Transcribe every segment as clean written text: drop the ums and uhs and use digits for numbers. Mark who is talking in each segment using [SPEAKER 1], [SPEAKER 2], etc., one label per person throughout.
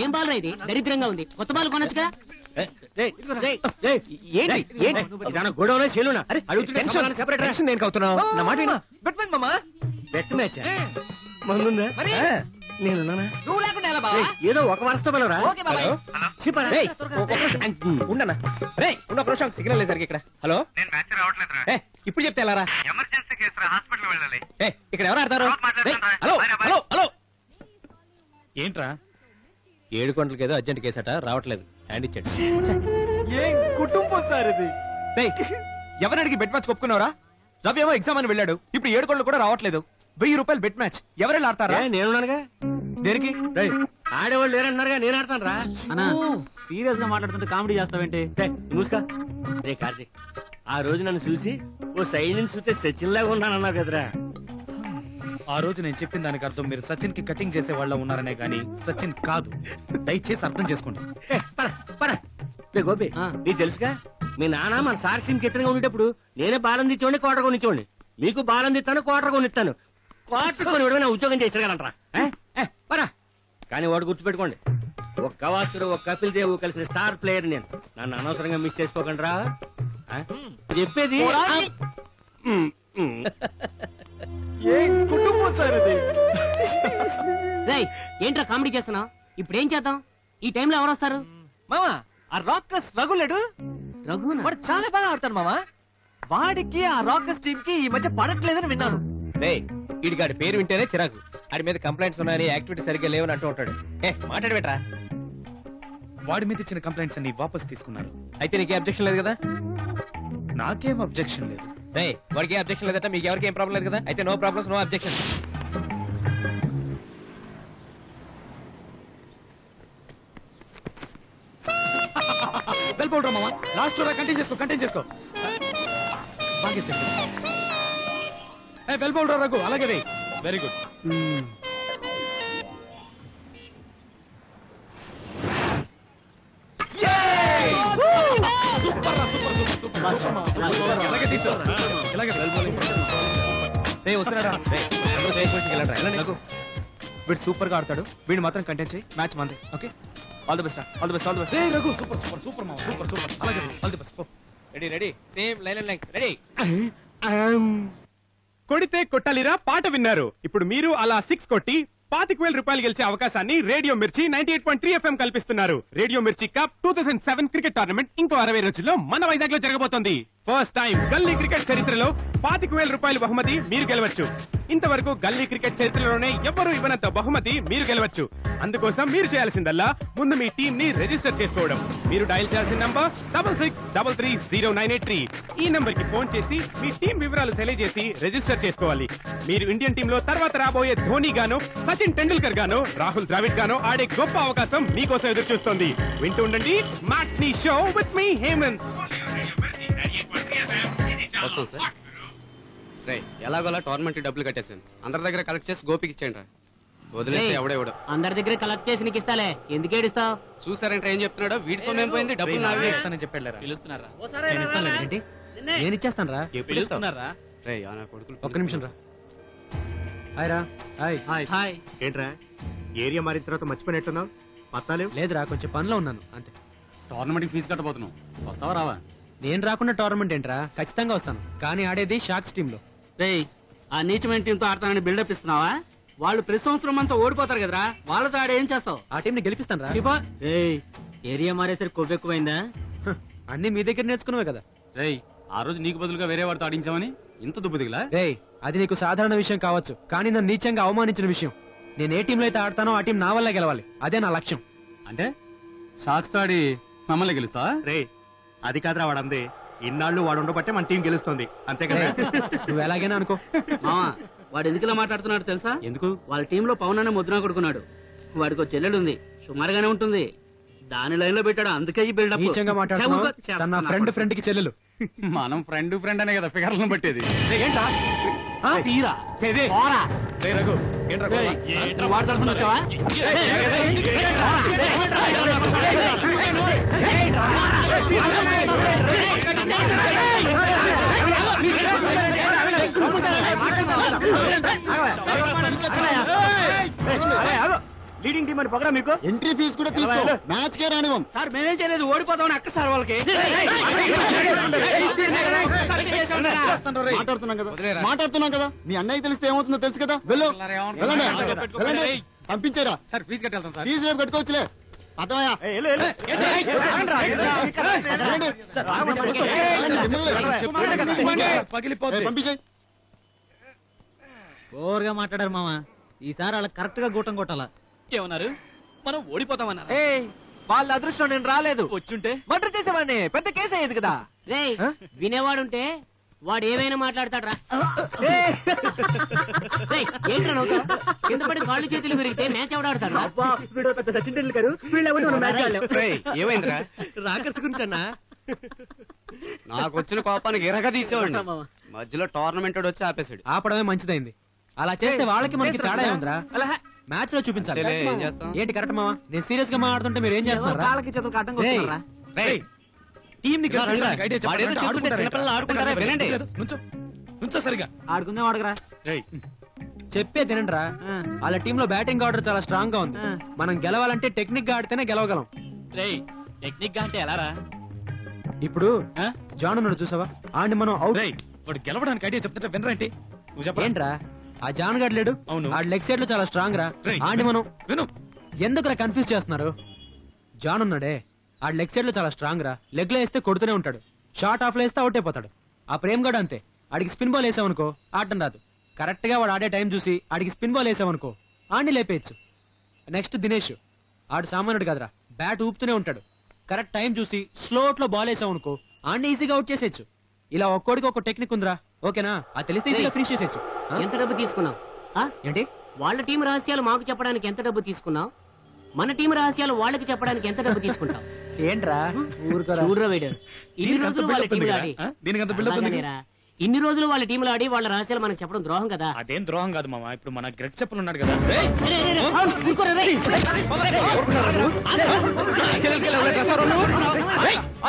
[SPEAKER 1] ఏం బాల్ రా ఇది? దరిద్రంగా ఉంది. కొత్త బాల్ కొనొచ్చుగా.
[SPEAKER 2] గొడవలో చెల్లునా నేనున్నానా? ఏదో ఒక వరుసతో పిలవరా?
[SPEAKER 3] ఉండనా ఉన్న ఒక నిమిషం సిగ్నల్ లేదు సరికి ఇక్కడ. హలో ఇప్పుడు చెప్తే ఎలా రా? ఇక్కడ ఎవరు ఆడతారు? హలో హలో హలో
[SPEAKER 4] ఏంట్రా?
[SPEAKER 3] 7 గంటలకి ఏదో అర్జెంట్ కేసట రావట్లేదు. హ్యాండ్ ఇచ్చాడు.
[SPEAKER 4] ఏం కుటుంబం సార్ ఇది? ఎవరిని అడిగి బెట్ మ్యాచ్ ఒప్పుకున్నారా? రవి ఏమో ఎగ్జామ్ అని వెళ్ళాడు. ఇప్పుడు 7 గంటలు కూడా రావట్లేదు. 1000 రూపాయలు బెట్ మ్యాచ్ ఎవరెళ్ళి ఆడతారా?
[SPEAKER 2] నేనున్నానుగా.
[SPEAKER 4] దేనికి?
[SPEAKER 2] ఆడేవాళ్ళు లేరంటున్నారుగా, నేను ఆడతాను రా.
[SPEAKER 1] అన్నా సీరియస్ గా మాట్లాడుతుంటే కామెడీ చేస్తావేంటి?
[SPEAKER 2] మూసుకా. రే కార్తీక్, ఆ రోజు నన్ను చూసి ఓ సైడ్ నుంచి చూస్తే సచిన్ లాగా ఉన్నానన్నావు కదరా.
[SPEAKER 4] ఆ రోజు నేను చెప్పిన దానికి అర్థం మీరు సచిన్ కి కటింగ్ చేసే వాళ్ళ ఉన్నారనే గానీ సచిన్ కాదు. దయచేసి అర్థం చేసుకోండి.
[SPEAKER 2] గోపి, నీకు తెలుసుగా మీ నాన్న మన సార్ సిమ్ కిట్టంగా ఉండేటప్పుడు నేనే బాలం తెచ్చేవాడిని, కోటర్ కొనిచ్చేవాడిని. మీకు బాలం తెస్తాను, కోటర్ కొనిస్తాను. కోటర్ కొని నా ఉద్యోగం చేశారంటరా. పరా. కానీ వాడు గుర్తుపెట్టుకోండి, ఒక గవాస్కర్ ఒక కపిల్ దేవ్ కలిసిన స్టార్ ప్లేయర్ నేను. నన్ను అనవసరంగా మిస్ చేసుకోకండి రా. చెప్పేది
[SPEAKER 4] కుటుంబం సార్ ఇది.
[SPEAKER 1] ఏంట్రా కామెడీ చేస్తున్నావు? ఇప్పుడు ఏం చేద్దాం? ఈ టైంలో ఎవరు వస్తారు?
[SPEAKER 3] మామా ఆ రాకర్స్ రఘులేడు.
[SPEAKER 1] రఘునా?
[SPEAKER 3] వాడు చాలా బాగా ఆడతాడు మామా. వాడికి ఆ రాకర్స్ టీమ్ కి ఈ మధ్య పడట్లేదని విన్నాను. వీడిగాడి పేరు వింటేనే చిరాకు. ఆడి మీద కంప్లైంట్స్ ఉన్నాయని, యాక్టివిటీ సరిగ్గా లేవని అంటూ ఉంటాడు. మాట్లాడబెట్రా.
[SPEAKER 4] వాడి మీద ఇచ్చిన కంప్లైంట్స్ అన్ని వాపస్ తీసుకున్నారు.
[SPEAKER 3] అయితే నీకే అబ్జెక్షన్ లేదు కదా?
[SPEAKER 4] నాకేం అబ్జెక్షన్ లేదు.
[SPEAKER 3] వాడికి అబ్జెక్షన్ లేదట, మీకు ఎవరికి ఏం ప్రాబ్లం లేదు కదా? అయితే నో ప్రాబ్లమ్స్, నో అబ్జెక్షన్.
[SPEAKER 4] వెళ్ళిపోవడం మామా. లాస్ట్ లో కంటిన్యూ చేసుకో. వెళ్ళిపోవడం రఘు. అలాగే వెరీ గుడ్. వీడు సూపర్ గా ఆడతాడు. వీడు మాత్రం కంటెంట్ చేయి. మ్యాచ్ మంది. Okay, all the best. Raghu super మామ, సూపర్. అలాగే all the best.
[SPEAKER 3] Ready same line and length. Ready.
[SPEAKER 5] కొడితే కొట్టాలిరా పాట విన్నారు. ఇప్పుడు మీరు అలా 6 కొట్టి 25,000 రూపాయలు గెలిచే అవకాశాన్ని రేడియో మిర్చి 98.3 FM కల్పిస్తున్నారు. రేడియో మిర్చి కప్ 2007 క్రికెట్ టోర్నమెంట్ ఇంకో 60 రోజుల్లో మన వైజాగ్ లో జరగబోతోంది. ఫస్ట్ టైం గల్లీ క్రికెట్ చరిత్రలో 25,000 రూపాయల బహుమతి మీరు గెలవచ్చు. ఇంతవరకు గల్లీ క్రికెట్ చరిత్రలోనే ఎవ్వరూ ఇవ్వనంత బహుమతి మీరు గెలవచ్చు. అందుకోసం మీరు చేయాల్సిందల్లా ముందు మీ టీం ని రిజిస్టర్ చేసుకోవడం. మీరు డయల్ చేయాల్సిన నంబర్ 66330983. ఈ నంబర్ కి ఫోన్ చేసి మీ టీం వివరాలు తెలియజేసి రిజిస్టర్ చేసుకోవాలి. మీరు ఇండియన్ టీమ్ లో తర్వాత రాబోయే ధోని గాను, సచిన్ టెండూల్కర్ గాను, రాహుల్ ద్రావిడ్ గాను ఆడే గొప్ప అవకాశం మీకోసం ఎదురు చూస్తోంది. వింటూ ఉండండి matinee show with me Hemant.
[SPEAKER 3] ఎలాగోలా టోర్నమెంట్ డబ్బులు కట్టేసాను. అందరి దగ్గర కలెక్ట్ చేసి గోపికి ఇచ్చేయండి రా. వదిలేస్తే ఎవడెవడు.
[SPEAKER 1] అందరి దగ్గర కలెక్ట్ చేసి నీకు ఇస్తాలే. ఎందుకు ఏడుస్తావు?
[SPEAKER 3] చూసారంటే ఏం చెప్తున్నాడో. వీడి సొమ్మేం పోయింది, డబ్బులు నావే
[SPEAKER 4] ఇస్తానని చెప్పాడు.
[SPEAKER 1] పిలుస్తున్నారా?
[SPEAKER 4] నేను ఇచ్చేస్తాను రా.
[SPEAKER 1] పిలుస్తున్నారా?
[SPEAKER 3] కొడుకులు
[SPEAKER 4] ఒక్క నిమిషం రా. హాయ్ రా.
[SPEAKER 1] హాయ్.
[SPEAKER 6] ఏంట్రా ఏరియా మారిన తర్వాత మర్చిపోయినట్టున్నావు? పత్తాలేవు?
[SPEAKER 4] లేదురా, కొంచెం పనిలో ఉన్నాను అంతే.
[SPEAKER 3] టోర్నమెంట్ ఫీజు కట్టబోతున్నావు, వస్తావా రావా?
[SPEAKER 4] నేను రాకుండా టోర్నమెంట్ ఏంట్రా? ఖచ్చితంగా వస్తాను. కానీ ఆడేది షార్క్స్ టీమ్ లో.
[SPEAKER 1] ఆ నీచమైన టీం తో ఆడతానని బిల్డప్ ఇస్తున్నావా? వాళ్ళు ప్రతి సంవత్సరం అంతా ఓడిపోతారు కదరా. వాళ్ళతో ఆడే ఏం చేస్తావు?
[SPEAKER 4] ఆ టీం ని గెలిపిస్తాను రా.
[SPEAKER 1] ఏరియా మారేసరికి కొవ్వు ఎక్కువైందా?
[SPEAKER 4] అన్ని మీ దగ్గర నేర్చుకున్నావే కదా.
[SPEAKER 3] ఆ రోజు నీకు బదులుగా వేరే వాడితో ఆడించామని ఇంత దుబ్బు దిగులా?
[SPEAKER 4] అది నీకు సాధారణ విషయం కావచ్చు, కానీ నన్ను నీచంగా అవమానించిన విషయం. నేను ఏ టీంలో అయితే ఆడతానో ఆ టీం నా వల్ల గెలవాలి. అదే నా లక్ష్యం.
[SPEAKER 3] అంటే షాక్స్ తో ఆడి మమ్మల్ని గెలుస్తావా?
[SPEAKER 6] రే అది కాదురా వాడంది. ఇన్నాళ్ళు వాడు ఉండబట్టే మన టీం గెలుస్తుంది, అంతే కదా?
[SPEAKER 4] నువ్వు ఎలాగైనా అనుకో.
[SPEAKER 1] మామా, వాడు ఎందుకు ఇలా మాట్లాడుతున్నాడు తెలుసా?
[SPEAKER 3] ఎందుకు?
[SPEAKER 1] వాళ్ళ టీంలో పవన్ అనే ముద్ర కొడుకున్నాడు. వాడికి ఒక చెల్లెడు ఉంది, సుమారుగానే ఉంటుంది. దాని లైన్ లో పెట్టాడు, అందుకే ఈ బిల్డప్.
[SPEAKER 4] నీచంగా మాట్లాడుతున్నావు. తన నా ఫ్రెండ్ కి చెల్లెలు.
[SPEAKER 3] మనం ఫ్రెండ్ అనే కదా ఫిగర్లను పట్టేది.
[SPEAKER 4] ఏంటా
[SPEAKER 1] తీరా
[SPEAKER 4] రఘు?
[SPEAKER 1] వాడు తరఫున వచ్చావా? లీడింగ్ టీం అని పొగరా మీకు?
[SPEAKER 7] ఎంట్రీ ఫీజు కూడా తీసుకో, మ్యాచ్ కే రానివ్వం.
[SPEAKER 1] సార్ మేమేం చేయలేదు, ఓడిపోతామని అక్క సార్ వాళ్ళకి.
[SPEAKER 7] మాట్లాడుతున్నాం కదా, మీ అన్నయ్య తెలిస్తే ఏమవుతుందో తెలుసు కదా. వెళ్ళు, వెళ్ళండి, వెళ్ళండి. పంపించారా?
[SPEAKER 4] సార్ ఫీజు కట్టాలి సార్.
[SPEAKER 7] ఫీజు రేపు కట్టుకోవచ్చులే. అర్థమయ్యా? పంపించే.
[SPEAKER 1] ఓవర్గా మాట్లాడారు మామ, ఈసారి వాళ్ళకి కరెక్ట్ గా గూటం కొట్టాలా. ఏమన్నారు? మనం ఓడిపోతామన్నారు.
[SPEAKER 3] వాళ్ళ అదృష్టం నేను రాలేదు.
[SPEAKER 1] వచ్చుంటే
[SPEAKER 3] మర్డర్ చేసేవాడిని, పెద్ద కేసు అయ్యేది కదా.
[SPEAKER 2] రేయ్ వినేవాడుంటే వాడు ఏమైనా మాట్లాడతాడు రా. ఏంట్రా నవ్వుతావ్? కింద పడి కాళ్ళు చేతులు విరిగితే మ్యాచ్ ఎవడాడతాడు?
[SPEAKER 1] వీడు పెద్ద సచిన్ టెండూల్కర్, వీళ్ళెవరు మనం మ్యాచ్ ఆడలేం.
[SPEAKER 4] ఏమైందిరా?
[SPEAKER 1] రాకర్స్ గురించి అన్నా.
[SPEAKER 8] నాకు వచ్చిన కోపానికి ఎరగా తీసేవాడిని, మధ్యలో టోర్నమెంట్ వచ్చి ఆపేశాడు.
[SPEAKER 3] ఆపడమే మంచిదైంది. అలా చేస్తే వాళ్ళకి మనకి తేడా ఉందిరా. మ్యాచ్ లో చూపించాలి.
[SPEAKER 8] ఏం చేస్తాం?
[SPEAKER 3] ఏంటి కరెక్ట్ మావా? నేను సీరియస్ గా మాట్లాడుతుంటే మీరు ఏం చేస్తున్నారా?
[SPEAKER 1] కాళ్ళకి చేతులకు అడ్డం కొడుతున్నారా?
[SPEAKER 3] టీం ని
[SPEAKER 8] వాడేదో చెబుతుంటే చిన్నపిల్లలు ఆడుకుంటారా? వినండి.
[SPEAKER 3] నుంచో సరిగా
[SPEAKER 1] ఆడుకుందాం అడగరా.
[SPEAKER 3] చెప్పే తినండిరా. వాళ్ళ టీమ్ లో బ్యాటింగ్ ఆర్డర్ చాలా స్ట్రాంగ్ గా ఉంది. మనం గెలవాలంటే టెక్నిక్ గా ఆడితేనే గెలవగలం.
[SPEAKER 1] టెక్నిక్ గా అంటే ఎలారా?
[SPEAKER 3] ఇప్పుడు జాన్ ఉన్నాడు చూసావా, ఆడిని మనం అవుట్.
[SPEAKER 4] వాడు గెలవడానికి ఐడియా చెప్తుంటే వినరేంటి? నువ్వు చెప్పరా?
[SPEAKER 3] ఏంట్రా ఆ జాన్ గాడు లేడు?
[SPEAKER 4] అవును.
[SPEAKER 3] ఆ లెగ్ సైడ్ లో చాలా స్ట్రాంగ్ రా. ఆడిని మనం
[SPEAKER 4] విను.
[SPEAKER 3] ఎందుకురా కన్ఫ్యూజ్ చేస్తున్నారు? జాన్ ఉన్నాడే, ఆ లెగ్ సైడ్ లో చాలా స్ట్రాంగ్ రా. లెగ్ లో వేస్తే కొడుతూనే ఉంటాడు, షార్ట్ ఆఫ్ లో వేస్తే అవుట్ అయిపోతాడు. ఆ ప్రేమ్ గడు అంతే, ఆడికి స్పిన్ బాల్ వేసావనుకో ఆడటం రాదు. కరెక్ట్ గా వాడు ఆడే టైం చూసి ఆడికి స్పిన్ బాల్ వేసావనుకో ఆడిని లేపేయచ్చు. నెక్స్ట్ దినేష్, ఆడు సామాన్యుడు కదరా, బ్యాట్ ఊపుతూనే ఉంటాడు. కరెక్ట్ టైం చూసి స్లోట్ లో బాల్ వేసావనుకో ఆడిని ఈజీగా అవుట్ చేసేయచ్చు. ఇలా ఒక్కోడికి ఒక టెక్నిక్ ఉందిరా, ఓకేనా? అది తెలిస్తే ఈజీగా ఫినిష్ చేసేయచ్చు.
[SPEAKER 2] ఎంత డబ్బు తీసుకున్నావు?
[SPEAKER 3] ఏంటి?
[SPEAKER 2] వాళ్ళ టీం రహస్యాలు మాకు చెప్పడానికి ఎంత డబ్బు తీసుకున్నావు? మన టీం రహస్యాలు వాళ్ళకి చెప్పడానికి ఎంత డబ్బు తీసుకుంటావు?
[SPEAKER 3] ఏంట్రా
[SPEAKER 2] చూడరా వీడు, ఇన్ని రోజులు వాళ్ళ టీంలో ఆడి
[SPEAKER 4] దీనికి అంత బిల్డప్ ఉంది.
[SPEAKER 2] అలాగనేరా, ఇన్ని రోజులు వాళ్ళ టీంలో ఆడి వాళ్ళ రహస్యాలు మనకు చెప్పడం ద్రోహం కదా.
[SPEAKER 4] అదేం ద్రోహం కాదు మామ. ఇప్పుడు మన గ్రెట్ చెప్పులు ఉన్నాడు కదా.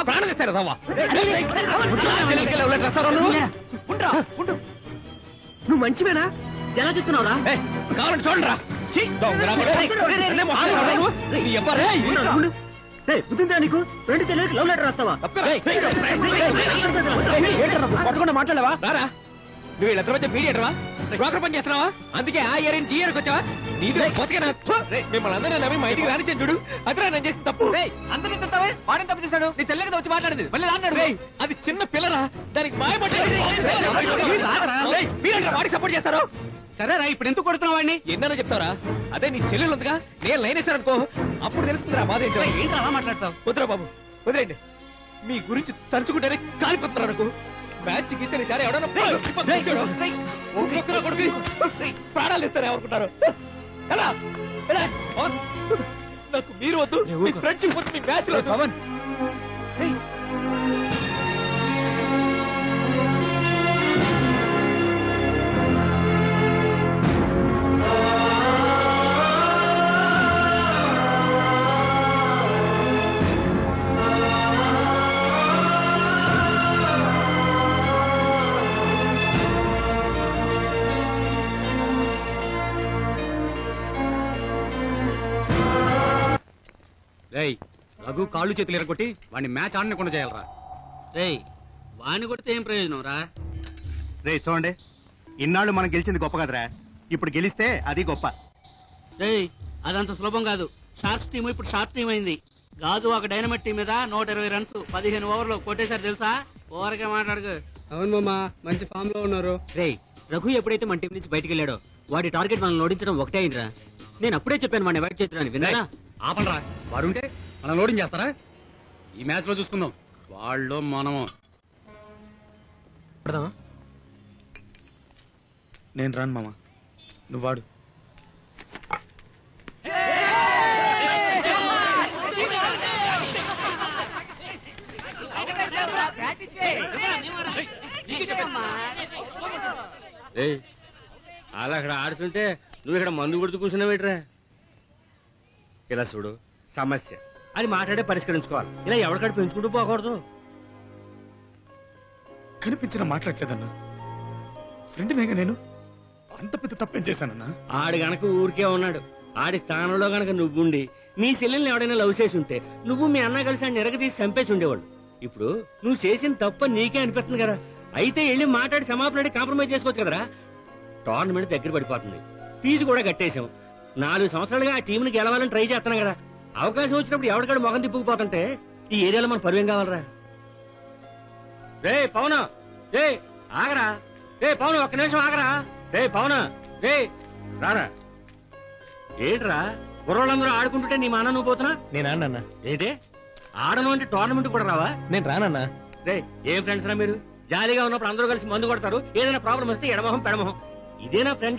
[SPEAKER 4] ప్రాణం తెస్తారు
[SPEAKER 1] నువ్వు మంచివేనా? ఎలా చెప్తున్నావురా?
[SPEAKER 4] కావాలంటే చూడండి రా.
[SPEAKER 1] బుద్ధిందా నీకు? ఫ్రెండ్ తెలియక లవ్ లెటర్ రాస్తావా?
[SPEAKER 3] కొట్టకుండా మాట్లాడవా?
[SPEAKER 4] రారా, నువ్వు వీళ్ళ మధ్య మీడియేటరా? బ్రోకర్ పని చేస్తున్నావా? అందుకే ఆ ఇయర్ నుంచి ఇయర్కి వచ్చావా? నీది బతికేనా? మిమ్మల్ని అందరూ నమ్మి మా ఇంటికి రానిచ్చాను చూడు, అదిరా నేను చేసిన తప్పు.
[SPEAKER 3] అందరినీ తింటావే, వాడిని తప్పు చేశాడు. నీ చెల్లెకి వచ్చి మాట్లాడింది మళ్ళీ అన్నాడు.
[SPEAKER 4] అది చిన్న పిల్లరా, దానికి మాయపడ్డా. మీరంటే వాడికి సపోర్ట్ చేస్తారు.
[SPEAKER 1] సరేరా, ఇప్పుడు ఎందుకు కొడుతున్నావు వాడిని?
[SPEAKER 4] ఎన్నైనా చెప్తారా? అదే నీ చెల్లెలు ఉందిగా, నేను లైన్ వేశారనుకో అప్పుడు తెలుస్తుందిరా బాధ ఏంటో.
[SPEAKER 1] ఏంటి అలా మాట్లాడతావు?
[SPEAKER 4] వద్దురా బాబు, వదిలేండి. మీ గురించి తలుచుకుంటేనే కాలిపోతున్నారు అనుకో. మ్యాచ్ గీతే సరే ఎవడన్నా ప్రాణాలు ఇస్తారు ఎవరుకుంటారు. ఎలా ఎలా? నాకు మీరు వద్దు, మీ ఫ్రెండ్షిప్ వద్దు, మీ మ్యాచ్ వద్దు.
[SPEAKER 8] రఘు కాళ్ళు చేతులు ఎరగొట్టి వాడిని మ్యాచ్ ఆడకుండా చేయాలరా.
[SPEAKER 1] రేయ్, వాడిని కొడితే ఏం ప్రయోజనం రా?
[SPEAKER 6] రే చూడండి, ఇన్నాళ్ళు మనం గెలిచింది గొప్ప కదరా, ఇప్పుడు గెలిస్తే అది గొప్ప.
[SPEAKER 1] రేయ్, అదంత సులభం కాదు. షార్ప్స్ టీం ఇప్పుడు షార్ప్ టీం అయింది. గాజు ఒక డైనమైట్ టీం మీద 120 రన్స్ 15 ఓవర్లో కొట్టేశారు తెలుసా? ఓవర్గా మాట్లాడుకు.
[SPEAKER 8] అవును మామా, మంచి ఫామ్ లో ఉన్నారు.
[SPEAKER 2] రేయ్, రఘు ఎప్పుడైతే మన టీం నుంచి బయటికి వెళ్ళాడో వాడి టార్గెట్ మనల్ని ఓడించడం ఒకటే అయిందిరా. నేను అప్పుడే చెప్పాను వాడిని అవాయిడ్ చేస్తున్నాను, విన్నారా?
[SPEAKER 8] ఆపండ్రా, వాడుంటే మనం లోడింగ్ చేస్తారా? ఈ మ్యాచ్ లో చూసుకుందాం, వాళ్ళు మనము.
[SPEAKER 4] నేను రాను మామ, నువ్వు వాడు.
[SPEAKER 2] అలా అక్కడ ఆడుతుంటే నువ్వు ఇక్కడ మందు కొడుతూ కూర్చున్నావేట్రా? ఇలా చూడు, సమస్య అది మాట్లాడే పరిష్కరించుకోవాలి. ఇలా ఎవరికాడు పెంచుకుంటూ పోకూడదు.
[SPEAKER 4] కనిపించిన మాట్లాడలేదన్నా, ఫ్రెండ్ నేగా నేను అంత పెద్ద తప్పేం చేశానన్నా?
[SPEAKER 2] ఆడు గనక ఊరికే ఉన్నాడు, ఆడి స్థానంలో గనక నువ్వుండి నీ చెల్లెల్ని ఎవడైనా లవ్ చేసి ఉంటే నువ్వు మీ అన్న కలిసి ఆయన ఎరగదీసి చంపేసి ఉండేవాళ్ళు. ఇప్పుడు నువ్వు చేసిన తప్ప నీకే అనిపిస్తుంది కదా, అయితే వెళ్ళి మాట్లాడి సమాపనాడి కాంప్రమైజ్ చేసుకోవచ్చు కదరా. టోర్నమెంట్ దగ్గర పడిపోతుంది, ఫీజు కూడా కట్టేశాం. 4 సంవత్సరాలుగా ఆ టీంని గెలవాలని ట్రై చేస్తున్నాం కదా. అవకాశం వచ్చినప్పుడు ఎవరికాడు మొహం తిప్పుకుపోతుంటే ఈ ఏరియాలో మన పరువేం కావాలరా? రే పవన్, రే ఆగరా, రే పవన్ ఒక్క నిమిషం ఆగరా, రే పవన్, రే రారా. ఏంట్రా కుర్రోళ్ళందరూ ఆడుకుంటుంటే నీ మాన నువ్వు పోతున్నా?
[SPEAKER 4] నేను ఆడనన్నా.
[SPEAKER 2] ఏంటి ఆడను అంటే టోర్నమెంట్ కూడా రావా?
[SPEAKER 4] నేను రానన్నా.
[SPEAKER 2] రే ఏం ఫ్రెండ్స్ రా మీరు? జాలీగా ఉన్నప్పుడు అందరూ కలిసి మందు కొడతారు, ఏదైనా ప్రాబ్లం వస్తే ఎడమొహం పెడమొహం. ఇదేనా ఫ్రెండ్స్?